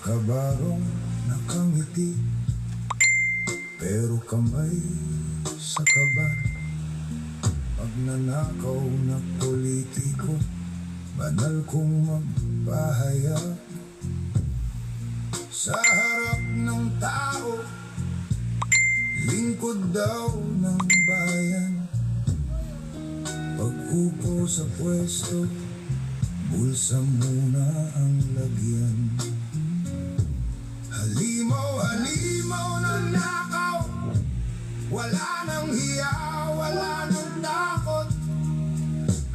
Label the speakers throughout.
Speaker 1: Kabarong nakangiti, pero kamay sa kaban. Magnanakaw na politiko, banal kong magpahayag. Sa harap ng tao, lingkod daw ng bayan. Pag-upo sa pwesto, bulsa muna ang lagyan. Halimaw na nakaw, wala nang hiya, wala nang takot.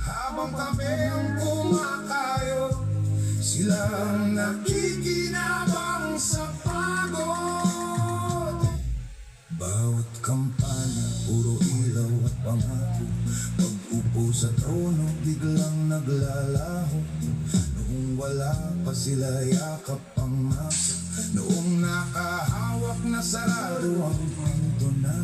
Speaker 1: Habang kami ang kumakayo, silang nakikinabang sa pagod. Bawat kampanya, puro ilaw at pangako. Pag-upo sa trono, biglang naglalaho. Noong wala pa sila, yakap ang masa. Noong nakahawak na sarado ang pinto na.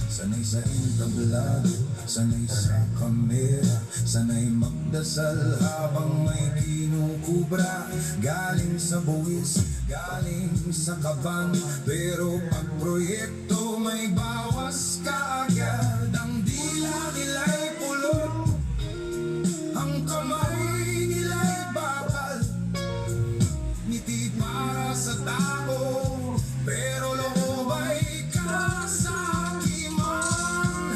Speaker 1: Sanay sa entablado, sanay sa kamera, sanay magdasal habang may kinukubra. Galing sa buwis, galing sa kaban, pero pag proyekto may bawas ka agad. Ang dila nila'y pulot, ang kamay nila'y bakal. Ngiti para sa tao, pero loob ay kasakiman.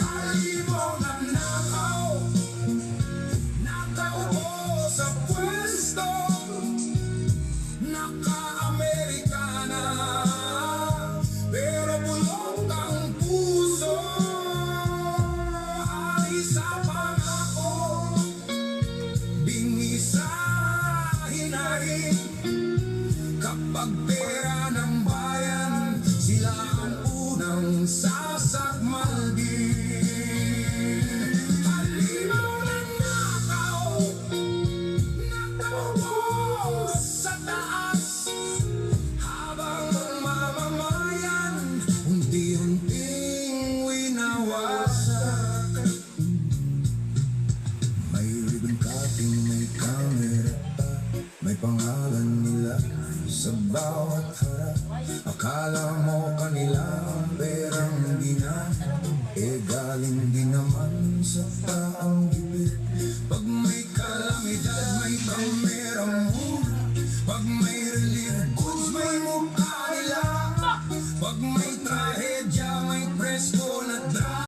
Speaker 1: Halimaw na nakaw, nakaupo sa pwesto, naka-Amerikana, pero bulok ang puso. Ay sa pangako, bingi sa hinahin. Kapag pera ng bayan, sila ang unang sasakmalin. Halimaw na nakaw, nakaupo sa taas, habang ang mamamayan unti-unting winawasak. May ribbon cutting, may camera pa, may pangalan nila sa bawat harap. Akala mo kanila ang perang ginamit, galing din naman sa taong